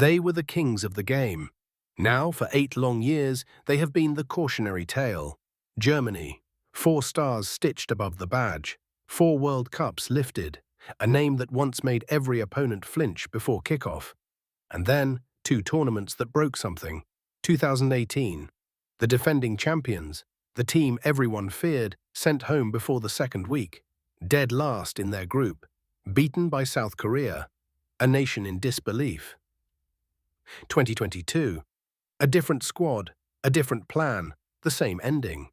They were the kings of the game. Now, for 8 long years, they have been the cautionary tale. Germany, 4 stars stitched above the badge, 4 World Cups lifted, a name that once made every opponent flinch before kickoff. And then, 2 tournaments that broke something. 2018, the defending champions, the team everyone feared, sent home before the second week, dead last in their group, beaten by South Korea, a nation in disbelief. 2022, a different squad, a different plan, the same ending.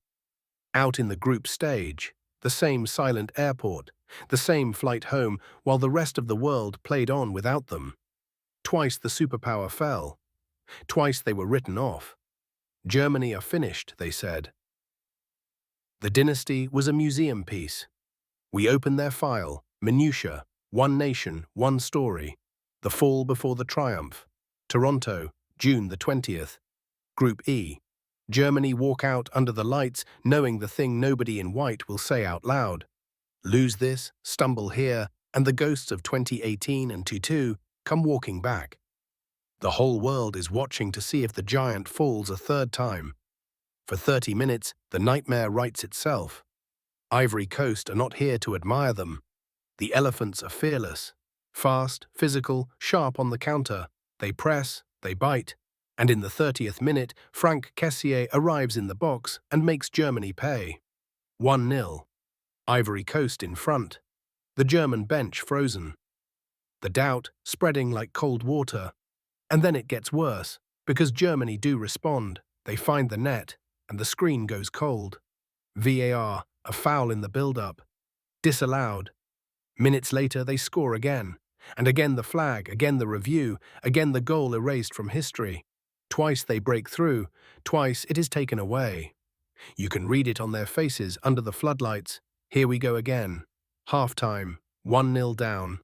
Out in the group stage, the same silent airport, the same flight home, while the rest of the world played on without them. Twice the superpower fell. Twice they were written off. Germany are finished, they said. The dynasty was a museum piece. We open their file, Minutia, one nation, one story. The fall before the triumph. Toronto, June the 20th. Group E. Germany walk out under the lights, knowing the thing nobody in white will say out loud. Lose this, stumble here, and the ghosts of 2018 and 22 come walking back. The whole world is watching to see if the giant falls a third time. For 30 minutes, the nightmare writes itself. Ivory Coast are not here to admire them. The elephants are fearless, fast, physical, sharp on the counter. They press, they bite, and in the 30th minute, Franck Kessié arrives in the box and makes Germany pay. 1-0. Ivory Coast in front. The German bench frozen. The doubt spreading like cold water. And then it gets worse, because Germany do respond. They find the net, and the screen goes cold. VAR, a foul in the build-up. Disallowed. Minutes later, they score again. And again the flag, again the review, again the goal erased from history. Twice they break through, twice it is taken away. You can read it on their faces under the floodlights. Here we go again. Half-time, 1-0 down.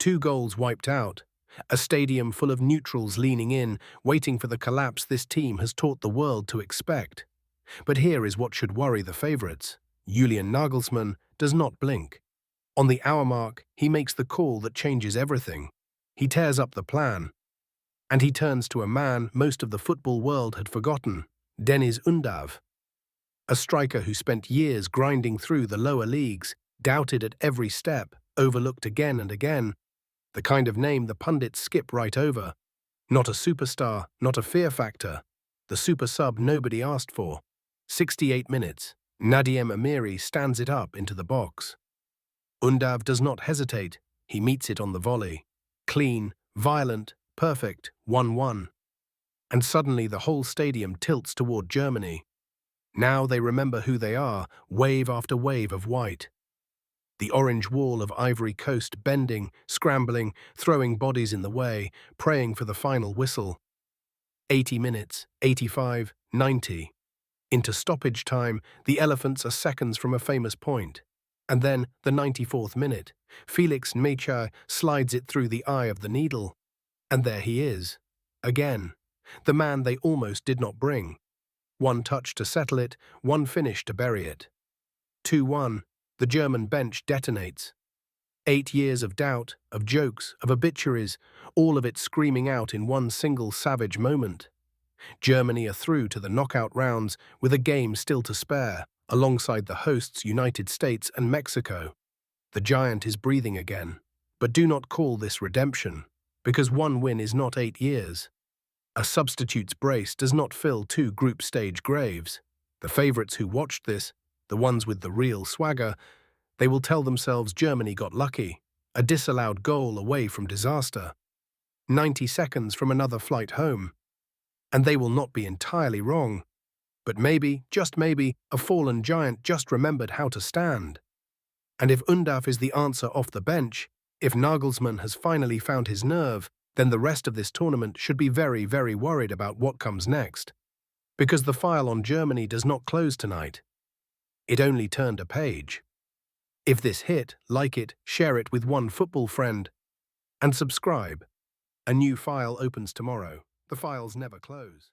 2 goals wiped out. A stadium full of neutrals leaning in, waiting for the collapse this team has taught the world to expect. But here is what should worry the favourites. Julian Nagelsmann does not blink. On the hour mark, he makes the call that changes everything. He tears up the plan. And he turns to a man most of the football world had forgotten, Deniz Undav. A striker who spent years grinding through the lower leagues, doubted at every step, overlooked again and again. The kind of name the pundits skip right over. Not a superstar, not a fear factor. The super sub nobody asked for. 68 minutes. Nadiem Amiri stands it up into the box. Undav does not hesitate. He meets it on the volley. Clean, violent, perfect, 1-1. And suddenly the whole stadium tilts toward Germany. Now they remember who they are, wave after wave of white. The orange wall of Ivory Coast bending, scrambling, throwing bodies in the way, praying for the final whistle. 80 minutes, 85, 90. Into stoppage time, the elephants are seconds from a famous point. And then, the 94th minute, Felix Neymar slides it through the eye of the needle. And there he is. Again. The man they almost did not bring. 1 touch to settle it, 1 finish to bury it. 2-1. The German bench detonates. 8 years of doubt, of jokes, of obituaries, all of it screaming out in one single savage moment. Germany are through to the knockout rounds with a game still to spare, alongside the hosts United States and Mexico. The giant is breathing again. But do not call this redemption, because 1 win is not 8 years. A substitute's brace does not fill 2 group stage graves. The favourites who watched this, the ones with the real swagger, they will tell themselves Germany got lucky, a disallowed goal away from disaster, 90 seconds from another flight home. And they will not be entirely wrong. But maybe, just maybe, a fallen giant just remembered how to stand. And if Undav is the answer off the bench, if Nagelsmann has finally found his nerve, then the rest of this tournament should be very, very worried about what comes next. Because the file on Germany does not close tonight. It only turned a page. If this hit, like it, share it with one football friend, and subscribe. A new file opens tomorrow. The files never close.